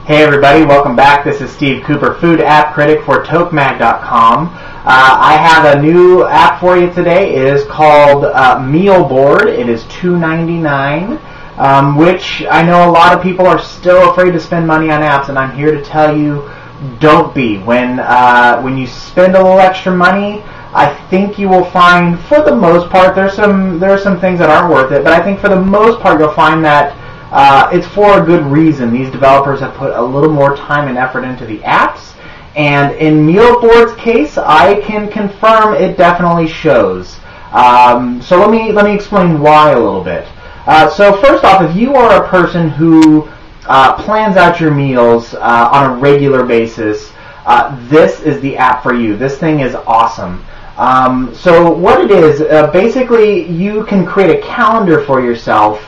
Hey everybody, welcome back. This is Steve Cooper, food app critic for Tokemag.com. I have a new app for you today. It is called Mealboard. It is $2.99, which I know a lot of people are still afraid to spend money on apps, and I'm here to tell you, don't be. When you spend a little extra money, I think you will find, for the most part, there are some things that aren't worth it, but I think for the most part you'll find that it's for a good reason. These developers have put a little more time and effort into the apps, and in Mealboard's case, I can confirm it definitely shows. So let me explain why a little bit. So first off, if you are a person who plans out your meals on a regular basis, this is the app for you. This thing is awesome. So what it is, basically you can create a calendar for yourself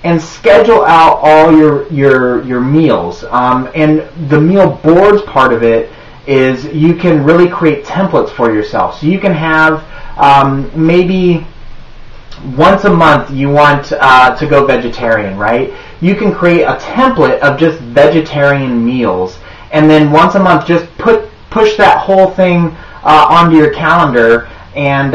and schedule out all your meals. And the meal boards part of it is you can really create templates for yourself. So you can have maybe once a month you want to go vegetarian, right? You can create a template of just vegetarian meals, and then once a month just push that whole thing onto your calendar, and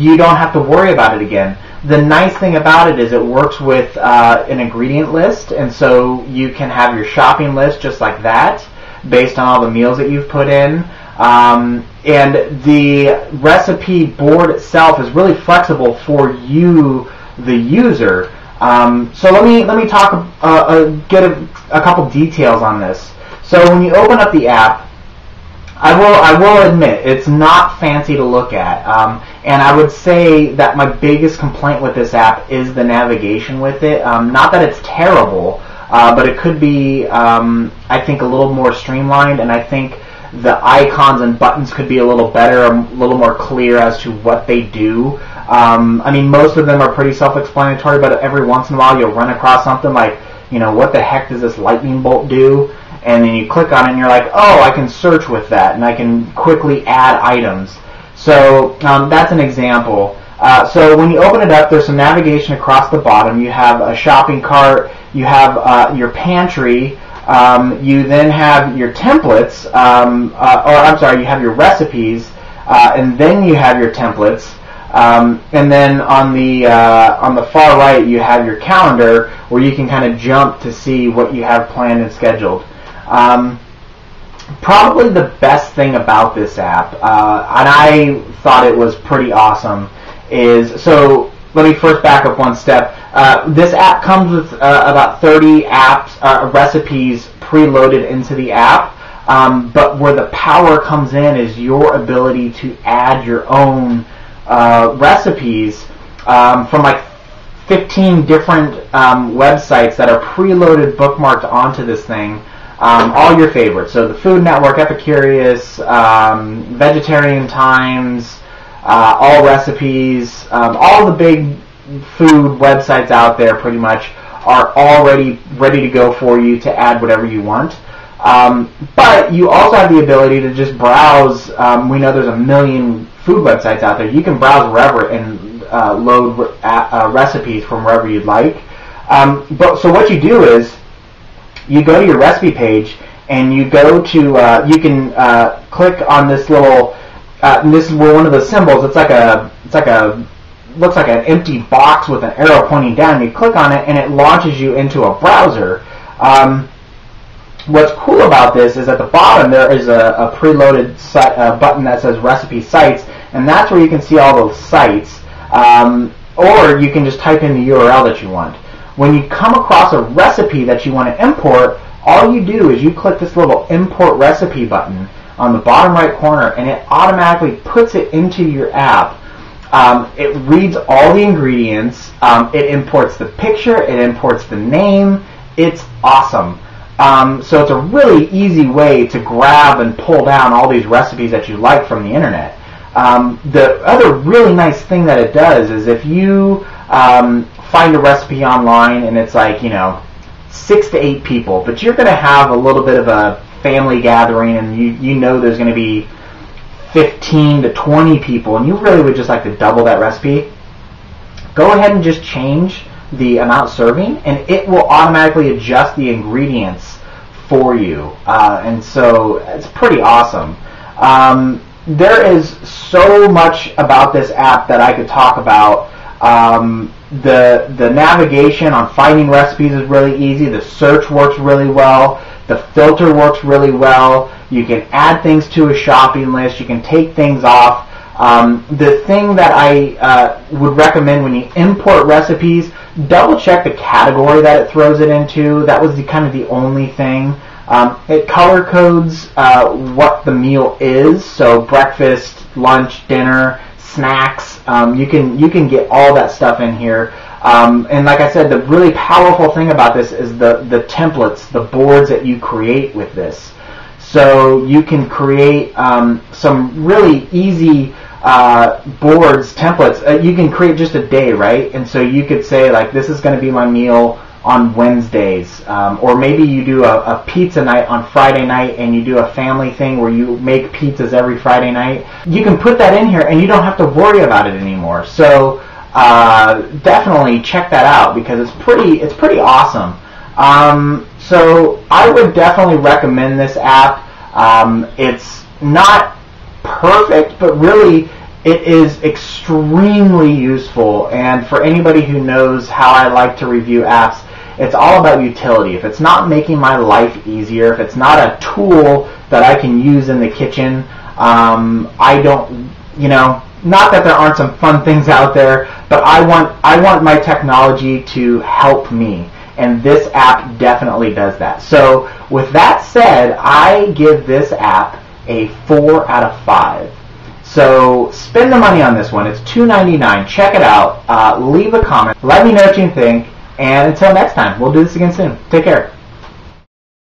you don't have to worry about it again. The nice thing about it is it works with an ingredient list, and so you can have your shopping list just like that based on all the meals that you've put in. And the recipe board itself is really flexible for you, the user. So let me talk, get a couple details on this. So when you open up the app, I will admit it's not fancy to look at, and I would say that my biggest complaint with this app is the navigation with it. Not that it's terrible, but it could be, I think, a little more streamlined, and I think the icons and buttons could be a little better, a little more clear as to what they do. I mean, most of them are pretty self-explanatory, but every once in a while you'll run across something like, what the heck does this lightning bolt do? And then you click on it and you're like, oh, I can search with that, and I can quickly add items. So that's an example. So when you open it up, there's some navigation across the bottom. You have a shopping cart, you have your pantry, you then have your templates, you have your recipes, and then you have your templates. And then on the far right, you have your calendar, where you can kind of jump to see what you have planned and scheduled. Probably the best thing about this app, and I thought it was pretty awesome, is, so let me first back up one step. This app comes with about 30 recipes preloaded into the app, but where the power comes in is your ability to add your own recipes from like 15 different websites that are preloaded, bookmarked onto this thing. All your favorites. So the Food Network, Epicurious, Vegetarian Times, All Recipes, all the big food websites out there pretty much are already ready to go for you to add whatever you want. But you also have the ability to just browse. We know there's a million food websites out there. You can browse wherever and load recipes from wherever you'd like. So what you do is you go to your recipe page, and you go to you can click on this little. This is where one of the symbols. Looks like an empty box with an arrow pointing down. You click on it, and it launches you into a browser. What's cool about this is at the bottom there is a preloaded button that says Recipe Sites, and that's where you can see all those sites. Or you can just type in the URL that you want. When you come across a recipe that you want to import, all you do is you click this little Import Recipe button on the bottom right corner, and it automatically puts it into your app. It reads all the ingredients, it imports the picture, it imports the name. It's awesome. So it's a really easy way to grab and pull down all these recipes that you like from the internet. The other really nice thing that it does is if you find a recipe online and it's like, 6 to 8 people, but you're going to have a little bit of a family gathering, and you know there's going to be 15 to 20 people, and you really would just like to double that recipe, go ahead and just change the amount serving, and it will automatically adjust the ingredients for you, and so it's pretty awesome. There is so much about this app that I could talk about. The navigation on finding recipes is really easy. The search works really well. The filter works really well. You can add things to a shopping list. You can take things off. The thing that I would recommend when you import recipes, double check the category that it throws it into. That was kind of the only thing. It color codes what the meal is, so breakfast, lunch, dinner, snacks. You can get all that stuff in here. And like I said, the really powerful thing about this is the templates, the boards that you create with this. So you can create some really easy boards, templates. You can create just a day, right? And so you could say, like, this is going to be my meal on Wednesdays, or maybe you do a pizza night on Friday night, and you do a family thing where you make pizzas every Friday night. You can put that in here, and you don't have to worry about it anymore. So definitely check that out, because it's pretty awesome. So I would definitely recommend this app. It's not perfect, but really it is extremely useful. And for anybody who knows how I like to review apps, it's all about utility. If it's not making my life easier, if it's not a tool that I can use in the kitchen, I don't, not that there aren't some fun things out there, but I want my technology to help me. And this app definitely does that. So with that said, I give this app a 4 out of 5. So spend the money on this one. It's $2.99. Check it out. Leave a comment. Let me know what you think. And until next time, we'll do this again soon. Take care.